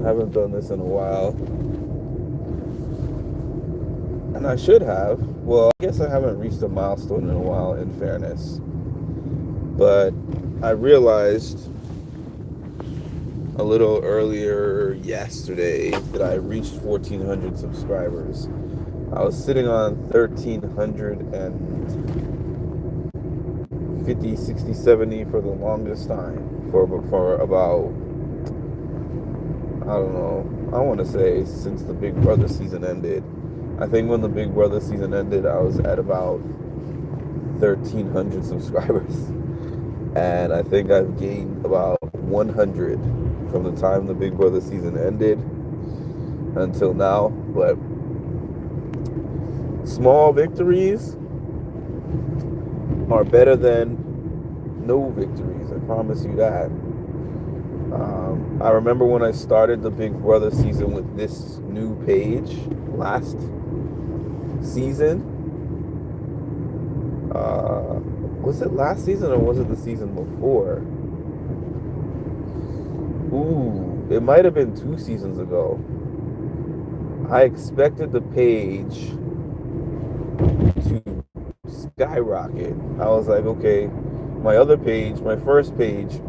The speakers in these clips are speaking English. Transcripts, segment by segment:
haven't done this in a while. And I should have. Well, I guess I haven't reached a milestone in a while, in fairness. But I realized a little earlier yesterday that I reached 1,400 subscribers. I was sitting on 1,350, 60, 70 for the longest time. For about, I don't know, I want to say since the Big Brother season ended. I think when the Big Brother season ended, I was at about 1,300 subscribers. And I think I've gained about 100 from the time the Big Brother season ended until now. But small victories are better than no victories. I promise you that. I remember when I started the Big Brother season with this new page last season. Was it last season or was it the season before? Ooh, it might have been 2 seasons ago. I expected the page to skyrocket. I was like, okay, my other page, my first page,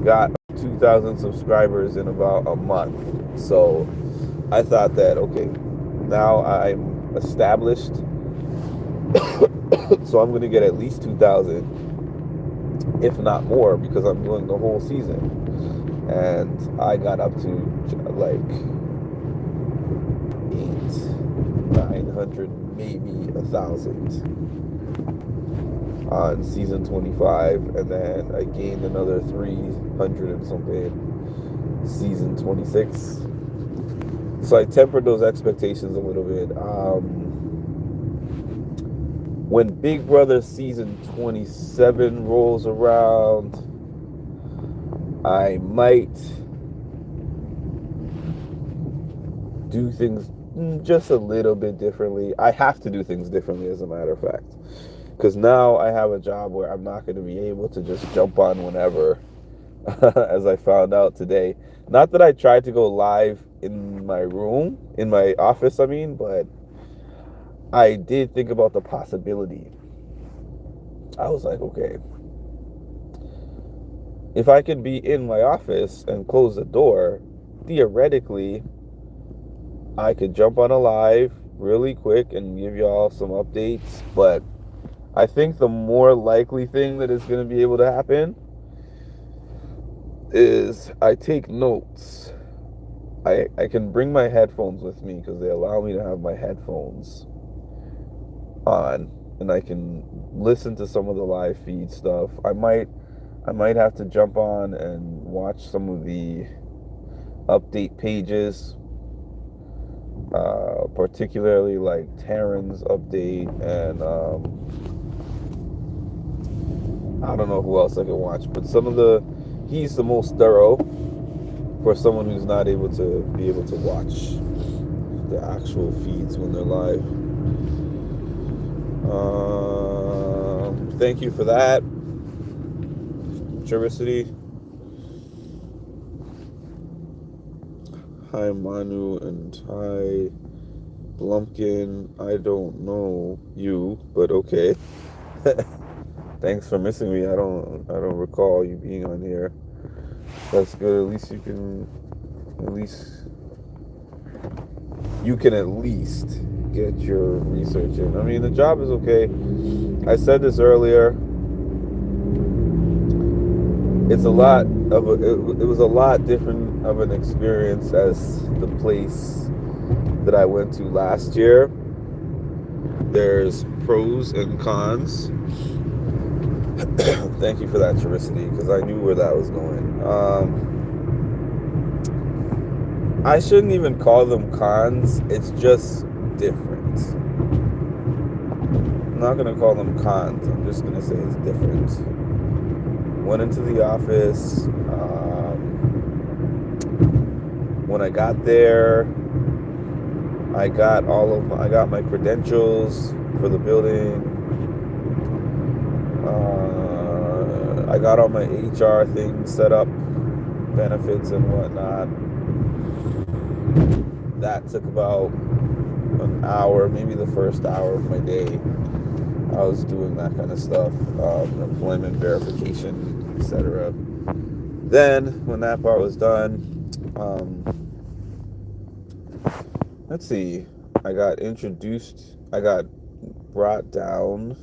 got 2,000 subscribers in about a month. So I thought that, okay, now I'm established. So I'm going to get at least 2,000, if not more, because I'm doing the whole season. And I got up to like 900, maybe 1,000 on season 25, and then I gained another 300 and something season 26. So I tempered those expectations a little bit. When Big Brother season 27 rolls around, I might do things just a little bit differently. I have to do things differently, as a matter of fact, because now I have a job where I'm not going to be able to just jump on whenever, as I found out today. Not that I tried to go live in my room, in my office, I mean, but I did think about the possibility. I was like, okay, if I could be in my office and close the door, theoretically, I could jump on a live really quick and give y'all some updates. But I think the more likely thing that is going to be able to happen is I take notes. I can bring my headphones with me because they allow me to have my headphones on, and I can listen to some of the live feed stuff. I might have to jump on and watch some of the update pages, particularly like Taryn's update, and I don't know who else I can watch, but he's the most thorough for someone who's not able to watch the actual feeds when they're live. Thank you for that, Tricity. Hi Manu and hi Blumpkin. I don't know you, but okay. Thanks for missing me. I don't recall you being on here. That's good. At least you can get your research in. I mean, the job is okay. I said this earlier. It was a lot different of an experience as the place that I went to last year. There's pros and cons. Thank you for that, Tricity, because I knew where that was going. I shouldn't even call them cons. It's just different. I'm not going to call them cons. I'm just going to say it's different. Went into the office. When I got there, I got my credentials for the building. I got all my HR things set up. benefits and whatnot. That took about an hour, maybe the first hour of my day. I was doing that kind of stuff, employment verification, etc. Then, when that part was done, let's see, I got brought down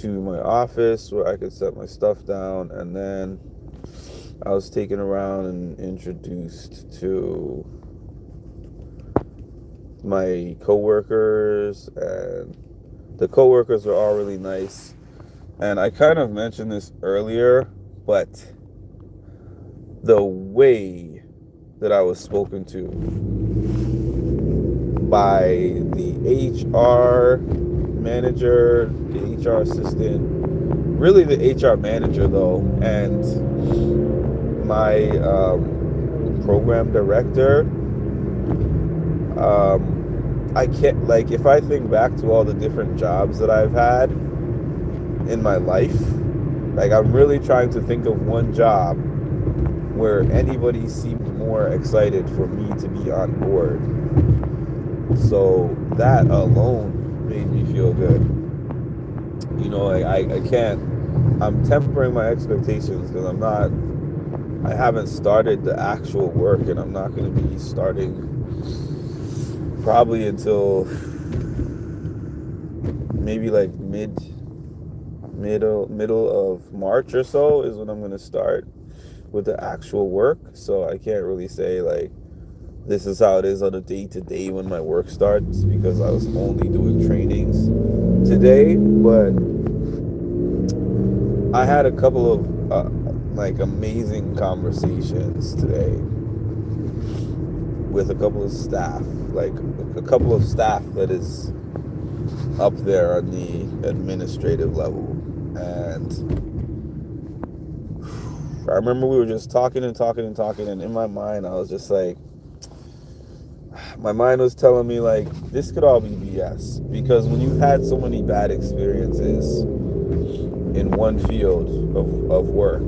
to my office where I could set my stuff down, and then I was taken around and introduced to my coworkers, and the coworkers were all really nice. And I kind of mentioned this earlier, but the way that I was spoken to by the HR manager, the HR assistant, really the HR manager though, and my program director, I can't, like, if I think back to all the different jobs that I've had in my life, like, I'm really trying to think of one job where anybody seemed more excited for me to be on board. So that alone made me feel good. You know, I can't, I'm tempering my expectations because I haven't started the actual work, and I'm not going to be starting probably until maybe like middle of March or so is when I'm going to start with the actual work. So I can't really say like this is how it is on a day-to-day when my work starts, because I was only doing trainings today. But I had a couple of like amazing conversations today with a couple of staff, like a couple of staff that is up there on the administrative level. And I remember we were just talking, and in my mind I was just like, my mind was telling me like, this could all be BS, because when you've had so many bad experiences in one field of work,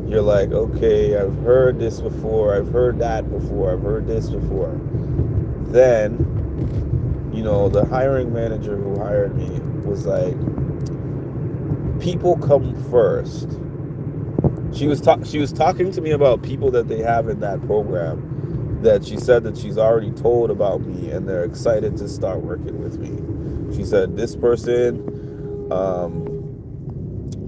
you're like, okay, I've heard this before, I've heard that before, I've heard this before. Then, you know, the hiring manager who hired me was like, people come first. She was talking to me about people that they have in that program that she said that she's already told about me, and they're excited to start working with me. She said, this person,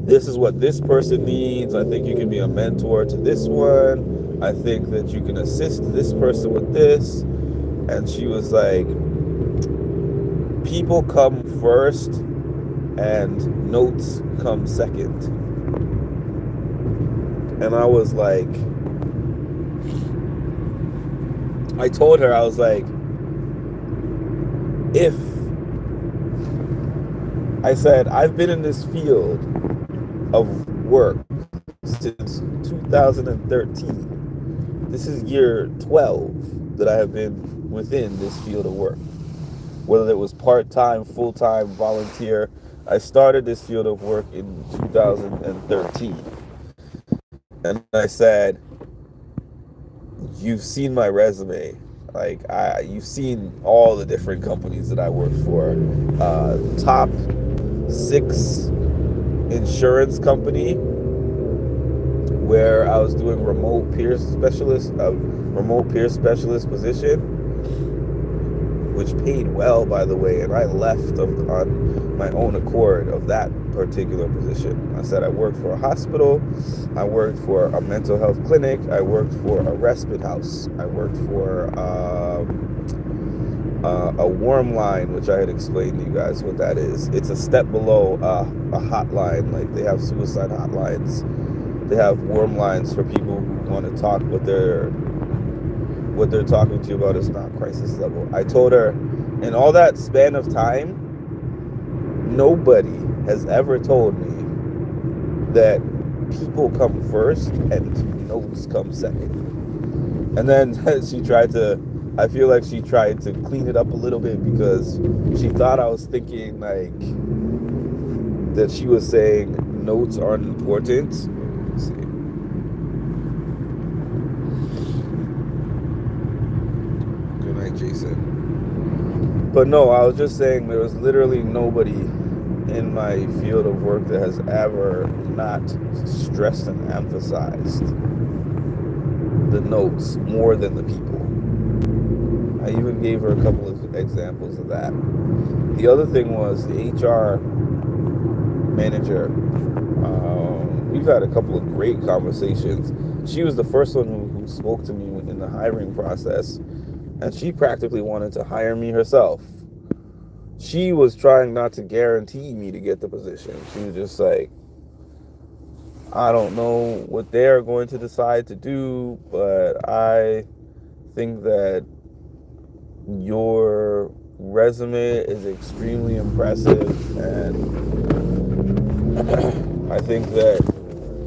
this is what this person needs. I think you can be a mentor to this one. I think that you can assist this person with this. And she was like, people come first and notes come second. And I was like, I told her, I was like, I said, I've been in this field of work since 2013. This is year 12 that I have been within this field of work. Whether it was part-time, full-time, volunteer, I started this field of work in 2013. And I said, you've seen my resume. Like, you've seen all the different companies that I worked for. Top 6 insurance company where I was doing remote peer specialist position, which paid well, by the way, and I left on my own accord of that particular position. I said I worked for a hospital, I worked for a mental health clinic, I worked for a respite house, I worked for a warm line, which I had explained to you guys what that is. It's a step below a hotline. Like, they have suicide hotlines, they have warm lines for people who want to talk, but what they're talking to you about is not crisis level. I told her, in all that span of time, nobody has ever told me that people come first and notes come second. And then I feel like she tried to clean it up a little bit, because she thought I was thinking like that she was saying notes aren't important. Let's see. night, Jason. But no, I was just saying there was literally nobody in my field of work that has ever not stressed and emphasized the notes more than the people. I even gave her a couple of examples of that. The other thing was the HR manager. We've had a couple of great conversations. She was the first one who spoke to me in the hiring process, and she practically wanted to hire me herself. She was trying not to guarantee me to get the position. She was just like, I don't know what they're going to decide to do, but I think that your resume is extremely impressive, and I think that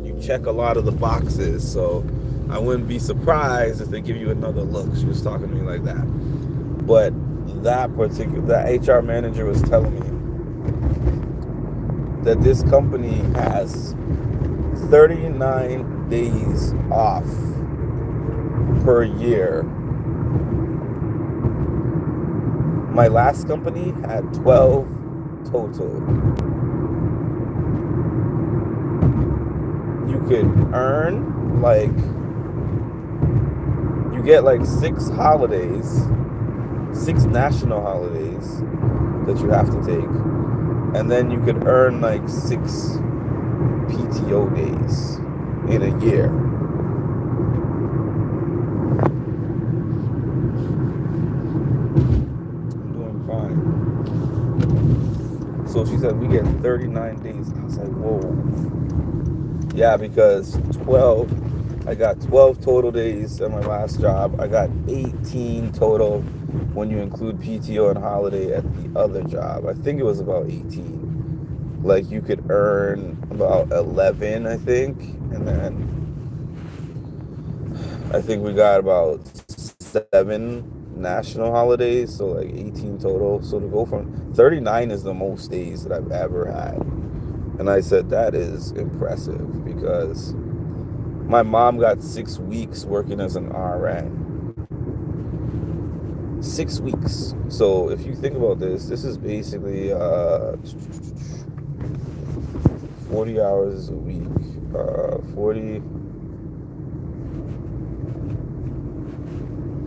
you check a lot of the boxes, so I wouldn't be surprised if they give you another look. She was talking to me like that. But that HR manager was telling me that this company has 39 days off per year. My last company had 12 total. You could earn you get 6 holidays, 6 national holidays that you have to take, and then you could earn 6 PTO days in a year. I'm doing fine. So she said we get 39 days. I was like, whoa. Yeah, because I got 12 total days at my last job. I got 18 total when you include PTO and holiday at the other job. I think it was about 18. You could earn about 11, I think. And then I think we got about 7 national holidays, so 18 total. So to go from 39 is the most days that I've ever had. And I said, that is impressive, because my mom got 6 weeks working as an RN. 6 weeks. So if you think about this is basically 40 hours a week.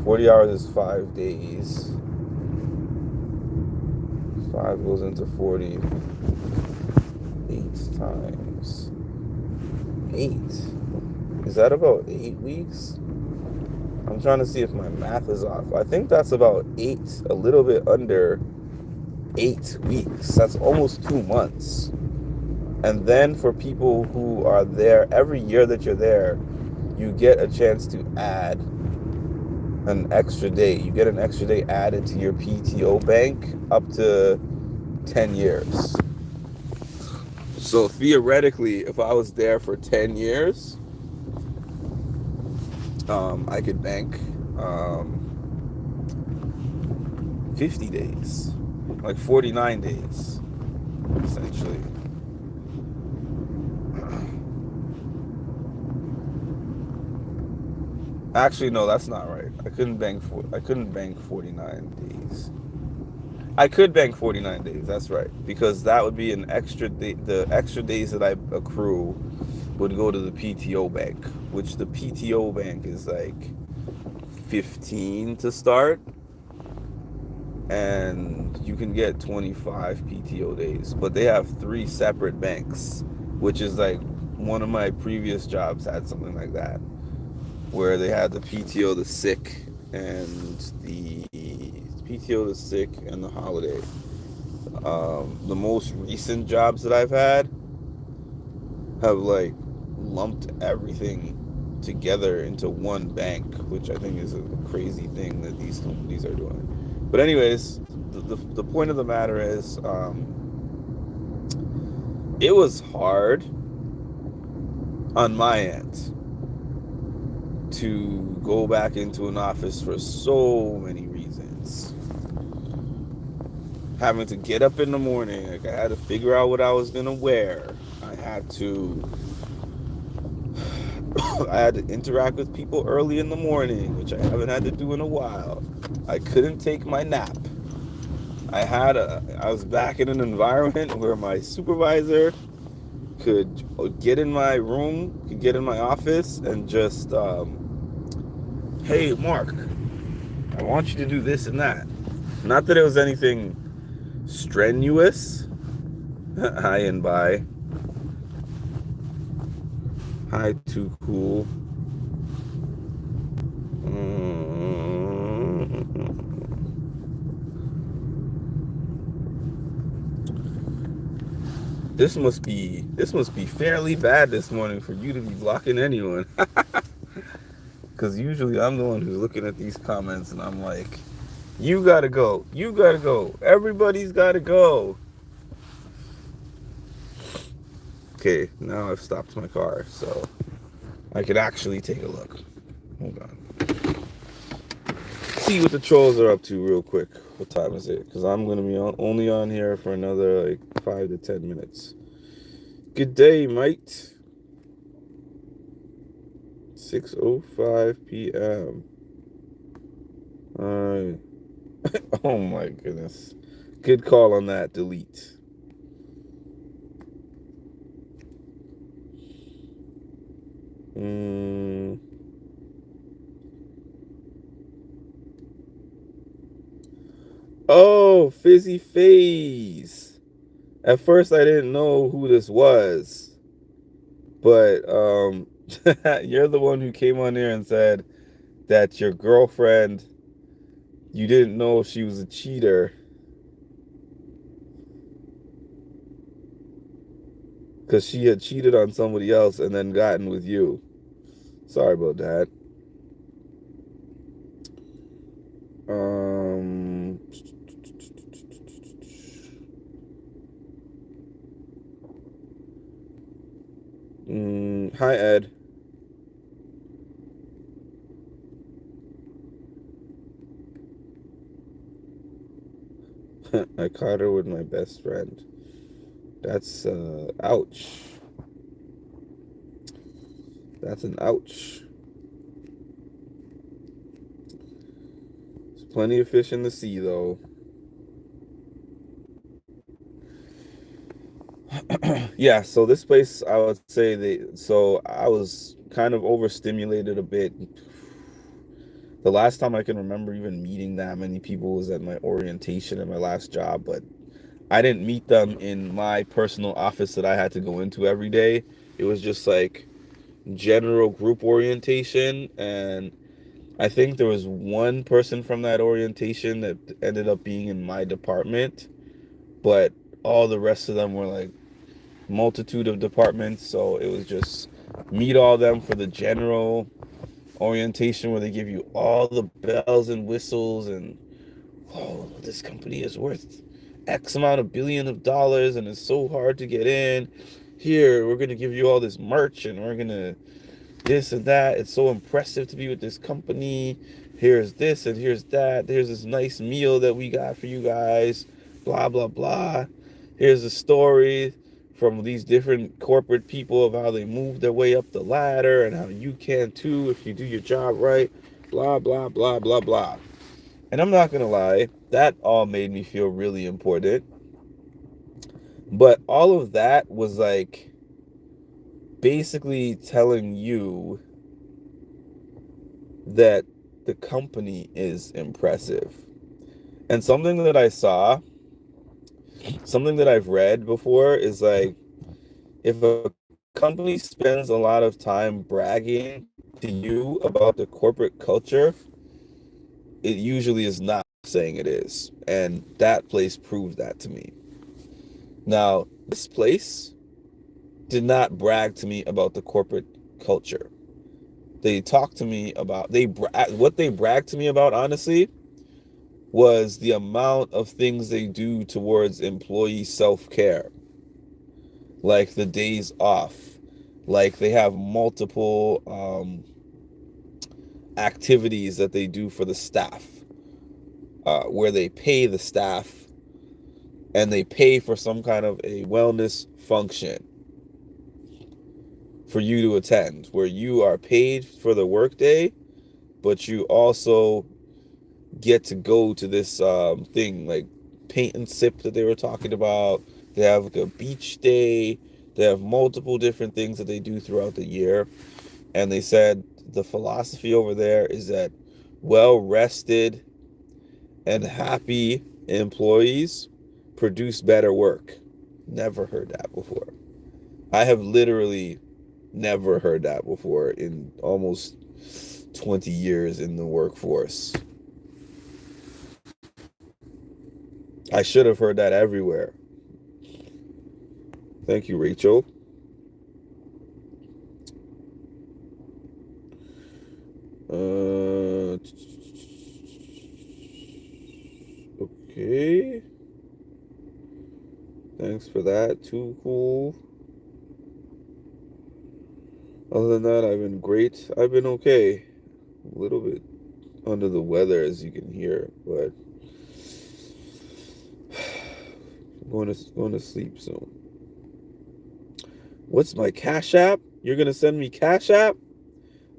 40 hours is 5 days. 5 goes into 40. 8 times 8. Is that about 8 weeks? I'm trying to see if my math is off. I think that's about 8, a little bit under 8 weeks. That's almost 2 months. And then for people who are there, every year that you're there, you get a chance to add an extra day. You get an extra day added to your PTO bank up to 10 years. So theoretically, if I was there for 10 years, I could bank 50 days, 49 days, essentially. Actually, no, that's not right. I couldn't bank 49 days. I could bank 49 days. That's right, because that would be an extra day. The extra days that I accrue would go to the PTO bank, which the PTO bank is 15 to start, and you can get 25 PTO days. But they have 3 separate banks, which is one of my previous jobs had something like that, where they had the PTO, the sick, and the holiday. The most recent jobs that I've had have lumped everything together into one bank, which I think is a crazy thing that these companies are doing. But anyways, the point of the matter is, it was hard on my end to go back into an office for so many reasons. Having to get up in the morning, I had to figure out what I was gonna wear. I had to I had to interact with people early in the morning, which I haven't had to do in a while. I couldn't take my nap. I was back in an environment where my supervisor could get in my room, could get in my office, and just, hey, Mark, I want you to do this and that. Not that it was anything strenuous. Hi and bye. Hi, too cool. This must be fairly bad this morning for you to be blocking anyone. Because usually I'm the one who's looking at these comments and I'm like, you gotta go. You gotta go. Everybody's gotta go. Okay, now I've stopped my car, so I can actually take a look. Hold on. See what the trolls are up to real quick. What time is it? Because I'm going to be only on here for another like 5 to 10 minutes. Good day, mate. 6:05 p.m. Alright. Oh my goodness. Good call on that. Delete. Oh, Fizzy Phase. At first I didn't know who this was. But you're the one who came on there and said that your girlfriend, you didn't know she was a cheater because she had cheated on somebody else and then gotten with you. Sorry about that. Hi, Ed. I caught her with my best friend. That's, ouch. That's an ouch. There's plenty of fish in the sea, though. Yeah, so this place, I would say so I was kind of overstimulated a bit. The last time I can remember even meeting that many people was at my orientation at my last job, but I didn't meet them in my personal office that I had to go into every day. It was just like general group orientation, and I think there was one person from that orientation that ended up being in my department, but all the rest of them were like multitude of departments, so it was just meet all of them for the general orientation where they give you all the bells and whistles and, oh, this company is worth X amount of billion of dollars and it's so hard to get in. Here, we're going to give you all this merch and we're going to this and that. It's so impressive to be with this company. Here's this and here's that. There's this nice meal that we got for you guys. Blah, blah, blah. Here's a story from these different corporate people of how they moved their way up the ladder and how you can too if you do your job right. Blah, blah, blah, blah, blah. And I'm not going to lie, that all made me feel really important. But all of that was like basically telling you that the company is impressive. And something that I saw, something that I've read before is like, if a company spends a lot of time bragging to you about the corporate culture, it usually is not saying it is. And that place proved that to me. Now, this place did not brag to me about the corporate culture. They talked to me about what they bragged to me about, honestly, was the amount of things they do towards employee self-care, like the days off, like they have multiple activities that they do for the staff, where they pay the staff and they pay for some kind of a wellness function. for you to attend, where you are paid for the workday, but you also get to go to this thing like paint and sip that they were talking about. They have like a beach day. They have multiple different things that they do throughout the year. And they said the philosophy over there is that well rested and happy employees produce better work. Never heard that before. I have literally never heard that before in almost 20 years in the workforce. I should have heard that everywhere. Thank you, Rachel. Okay. Thanks for that. Too cool. Other than that, I've been great. I've been okay. A little bit under the weather, as you can hear, but going to sleep soon. What's my Cash App? You're gonna send me Cash App?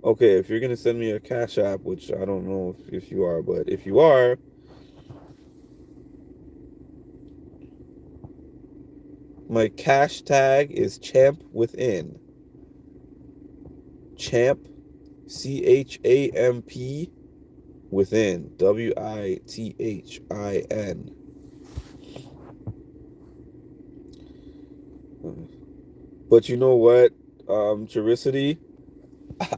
Okay, if you're gonna send me a Cash App, which I don't know if you are, but if you are, my cash tag is Champ Within. Champ, CHAMP Within, WITHIN. But you know what, Charicity?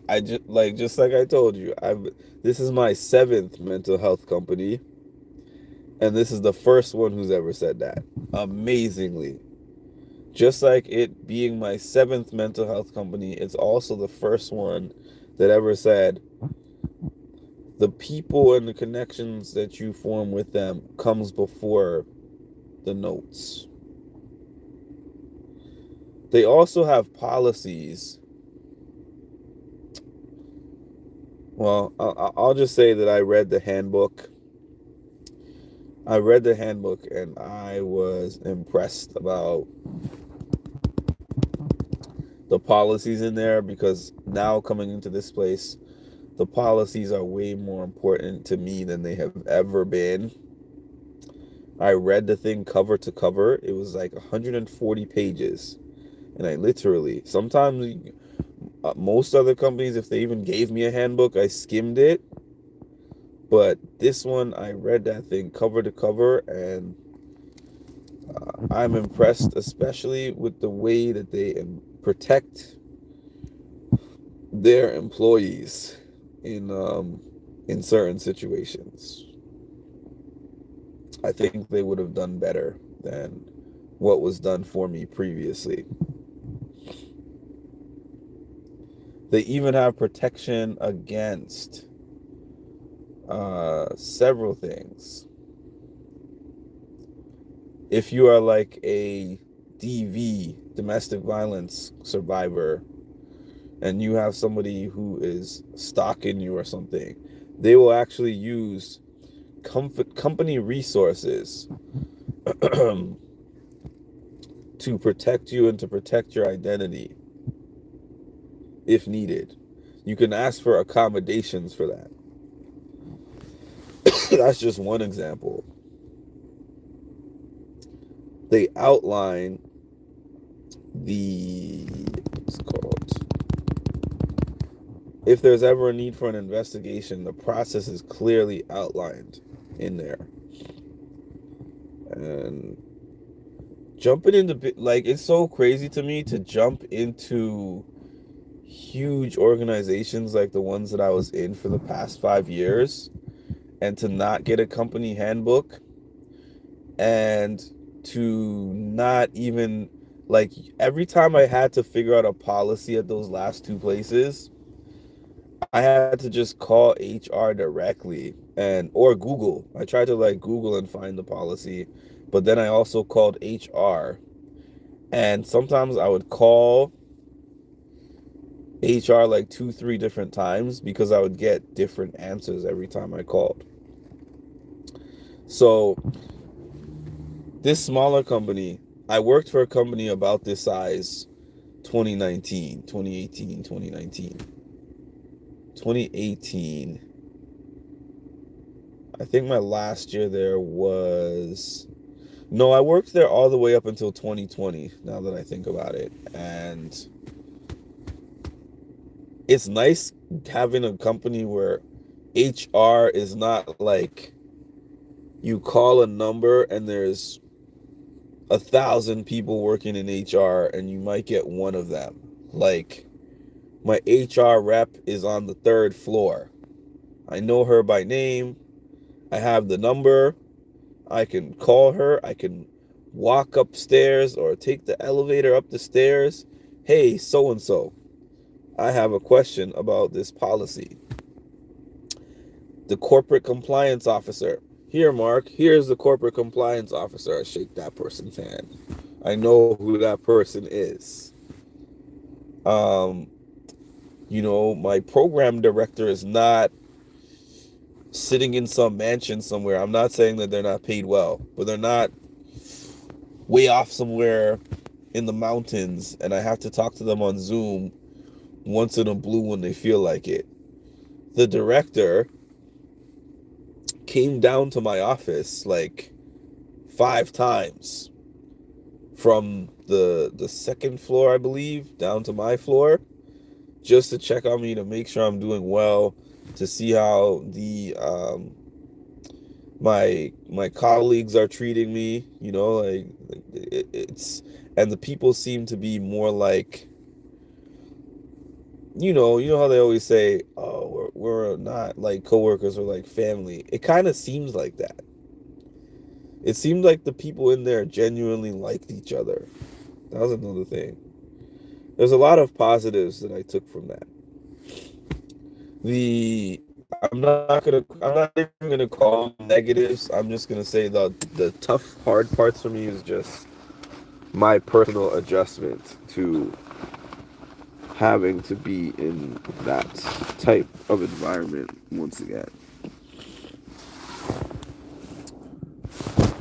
I just like I told you, this is my 7th mental health company, and this is the first one who's ever said that. Amazingly. Just like it being my 7th mental health company, it's also the first one that ever said the people and the connections that you form with them comes before the notes. They also have policies. Well, I'll just say that I read the handbook. I read the handbook and I was impressed about the policies in there, because now coming into this place, the policies are way more important to me than they have ever been. I read the thing cover to cover. It was like 140 pages. And I literally, sometimes, most other companies, if they even gave me a handbook, I skimmed it. But this one, I read that thing cover to cover, and I'm impressed, especially with the way that they protect their employees in certain situations. I think they would have done better than what was done for me previously. They even have protection against several things. If you are like a DV, domestic violence survivor, and you have somebody who is stalking you or something, they will actually use company resources to protect you and to protect your identity if needed. You can ask for accommodations for that. That's just one example. They outline what's it called? If there's ever a need for an investigation, the process is clearly outlined in there. And jumping into, like, it's so crazy to me to jump into huge organizations like the ones that I was in for the past 5 years, and to not get a company handbook, and to not even, like, every time I had to figure out a policy at those last 2 places, I had to just call HR directly, or Google. I tried to like Google and find the policy, but then I also called HR. And sometimes I would call HR like 2-3 different times, because I would get different answers every time I called. So this smaller company, I worked for a company about this size 2019, 2018, 2019. 2018. I think my last year there was, no, I worked there all the way up until 2020, now that I think about it. And it's nice having a company where HR is not like you call a number and there's 1,000 people working in HR and you might get one of them. Like, my HR rep is on the third floor. I know her by name. I have the number. I can call her. I can walk upstairs or take the elevator up the stairs. Hey, so and so, I have a question about this policy. The corporate compliance officer. Here, Mark, here's the corporate compliance officer. I shake that person's hand. I know who that person is. Um, my program director is not sitting in some mansion somewhere. I'm not saying that they're not paid well, but they're not way off somewhere in the mountains and I have to talk to them on Zoom once in a blue when they feel like it. The director came down to my office like 5 times from the second floor, I believe, down to my floor, just to check on me, to make sure I'm doing well, to see how the my colleagues are treating me, like it's, and the people seem to be more like, you know how they always say, oh, we're not like coworkers, we're like family. It kind of seems like that. It seemed like the people in there genuinely liked each other. That was another thing. There's a lot of positives that I took from that. The I'm not even gonna call them negatives. I'm just gonna say the tough, hard parts for me is just my personal adjustment to having to be in that type of environment once again.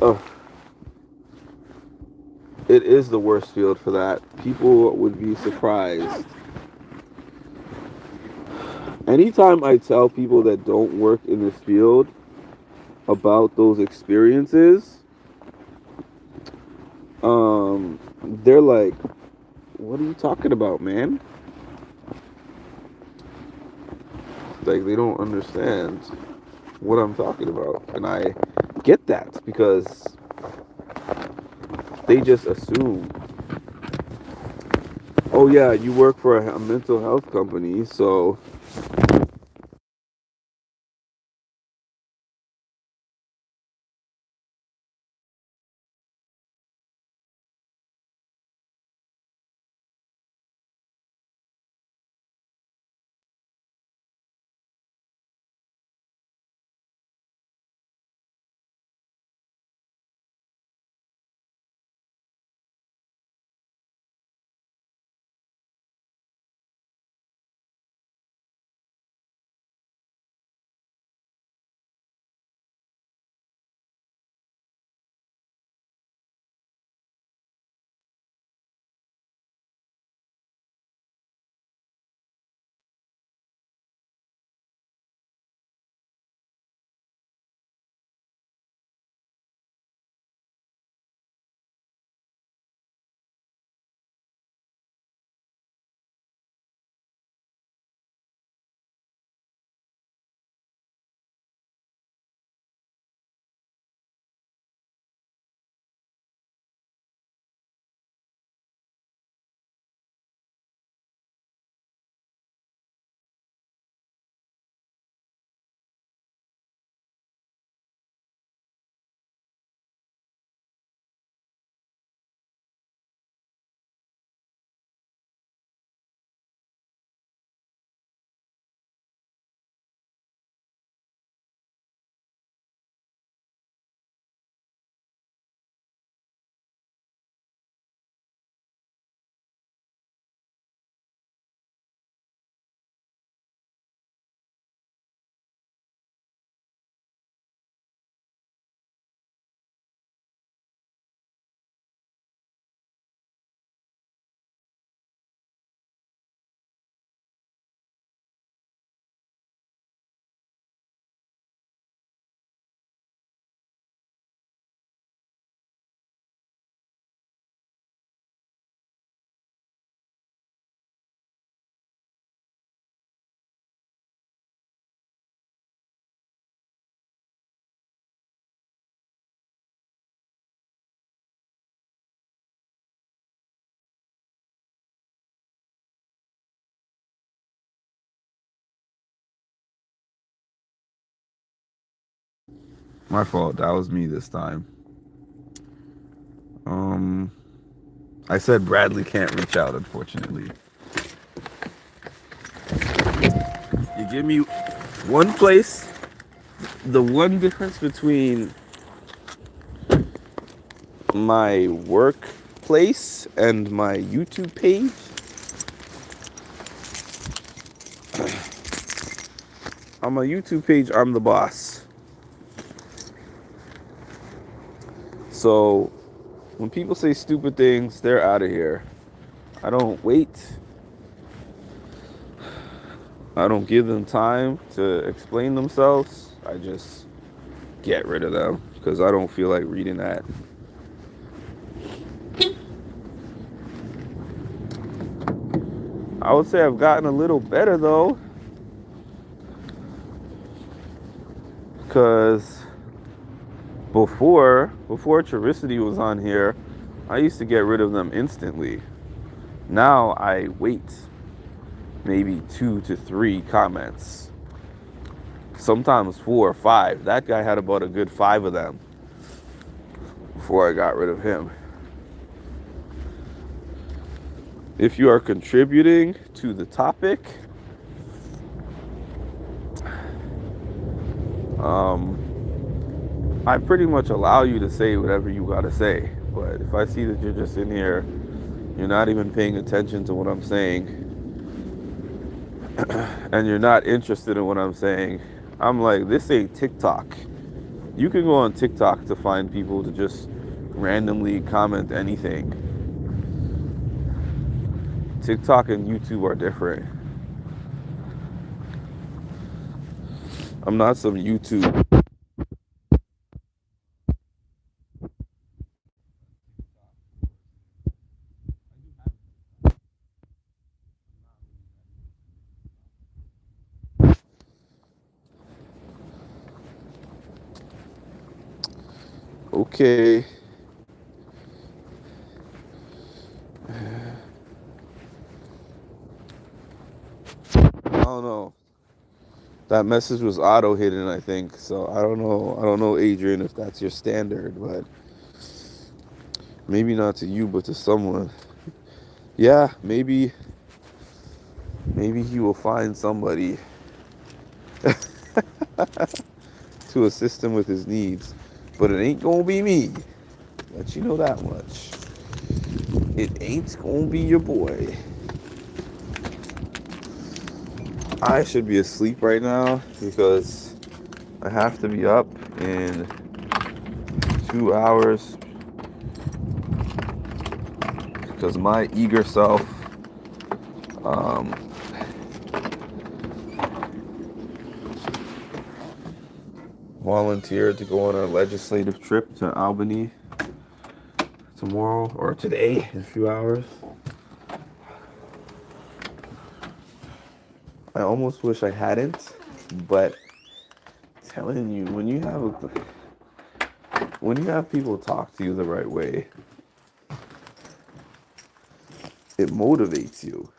Oh, it is the worst field for that. People would be surprised. Anytime I tell people that don't work in this field about those experiences, they're like, "What are you talking about, man?" Like, they don't understand what I'm talking about, and I get that because they just assume, "Oh yeah, you work for a mental health company, so My fault. That was me this time. Um, I said Bradley can't reach out, unfortunately. You give me one place. The one difference between my workplace and my YouTube page, on my YouTube page, I'm the boss. So when people say stupid things, they're out of here. I don't wait. I don't give them time to explain themselves. I just get rid of them because I don't feel like reading that. I would say I've gotten a little better though, because before Tricity was on here, I used to get rid of them instantly. Now I wait maybe 2 to 3 comments, sometimes 4 or 5. That guy had about a good 5 of them before I got rid of him. If you are contributing to the topic, I pretty much allow you to say whatever you gotta say. But if I see that you're just in here, you're not even paying attention to what I'm saying, and you're not interested in what I'm saying, I'm like, this ain't TikTok. You can go on TikTok to find people to just randomly comment anything. TikTok and YouTube are different. I'm not some YouTube. Okay. I don't know. That message was auto hidden, I think. So I don't know. I don't know, Adrian, if that's your standard, but maybe not to you, but to someone. Yeah, maybe he will find somebody to assist him with his needs, but it ain't gonna be me. Let you know that much. It ain't gonna be your boy. I should be asleep right now because I have to be up in 2 hours because my eager self volunteered to go on a legislative trip to Albany tomorrow or today in a few hours. I almost wish I hadn't, but telling you, when you have people talk to you the right way, it motivates you.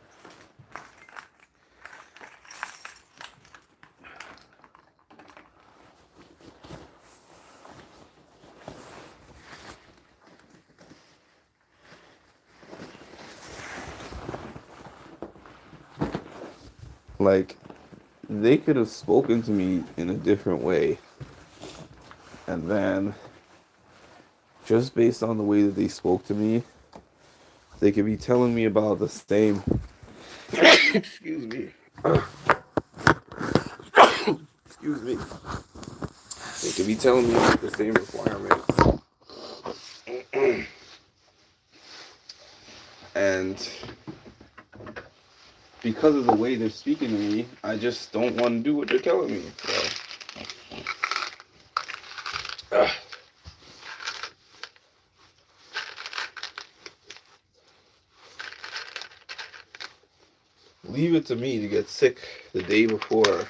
Like, they could have spoken to me in a different way, and then just based on the way that they spoke to me, they could be telling me about the same excuse me excuse me they could be telling me about the same requirements, and because of the way they're speaking to me, I just don't want to do what they're telling me. So leave it to me to get sick the day before.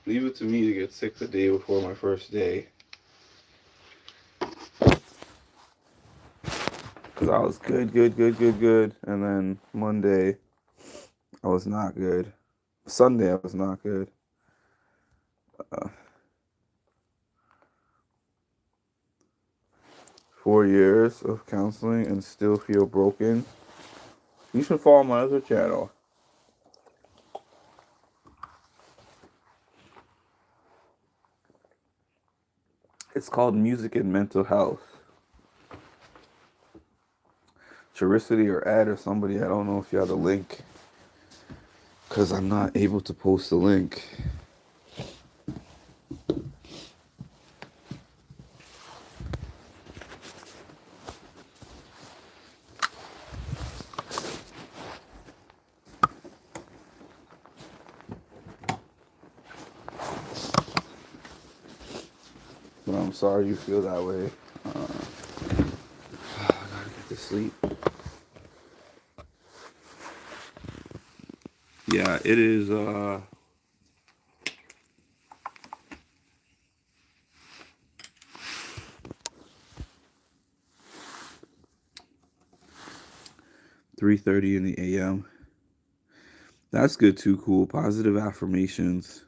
Leave it to me to get sick the day before my first day. Because I was good. And then Monday, I was not good. Sunday, I was not good. 4 years of counseling and still feel broken. You should follow my other channel. It's called Music and Mental Health. Charicity or Ed or somebody, I don't know if you have the link. Because I'm not able to post the link. But I'm sorry you feel that way. I gotta get to sleep. Yeah, it is 3:30 in the AM. That's good too, cool. Positive affirmations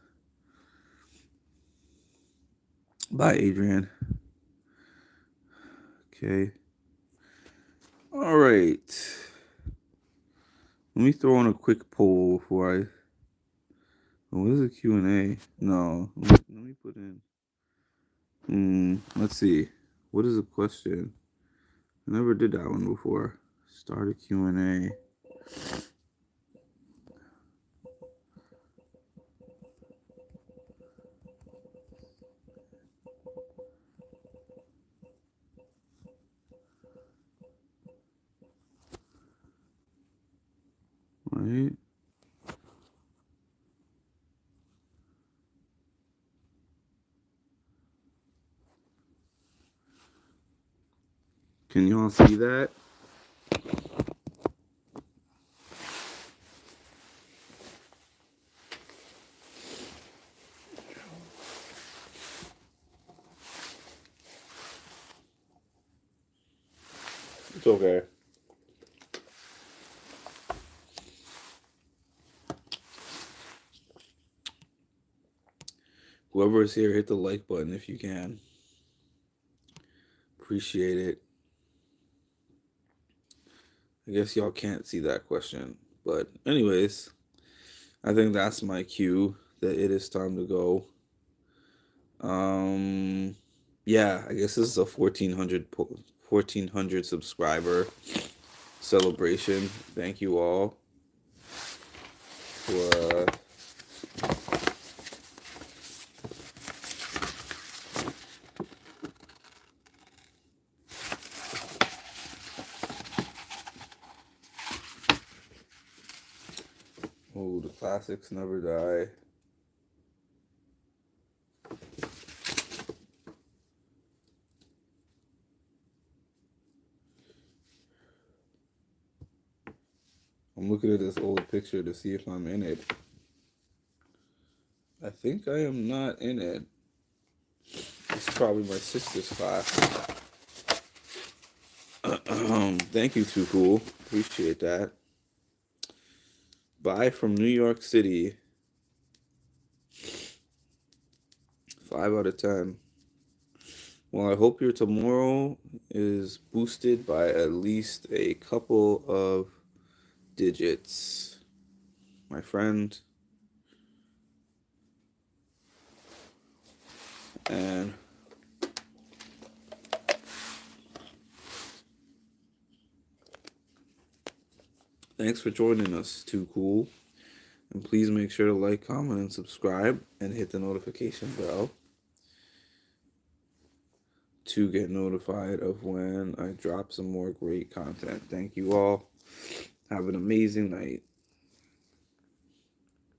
by Adrian. Okay. All right. Let me throw in a quick poll before I... What is a Q&A? No. Let me put in... Let's see. What is a question? I never did that one before. Start a Q&A. Right? Can y'all see that? It's okay. Whoever is here, hit the like button if you can. Appreciate it. I guess y'all can't see that question. But anyways, I think that's my cue that it is time to go. Yeah, I guess this is a 1400 subscriber celebration. Thank you all for the classics never die. I'm looking at this old picture to see if I'm in it. I think I am not in it. This is probably my sister's class. Thank you, Too Cool. Appreciate that. Bye from New York City. 5 out of 10. Well, I hope your tomorrow is boosted by at least a couple of digits, my friend. And thanks for joining us, Too Cool. And please make sure to like, comment, and subscribe, and hit the notification bell to get notified of when I drop some more great content. Thank you all. Have an amazing night.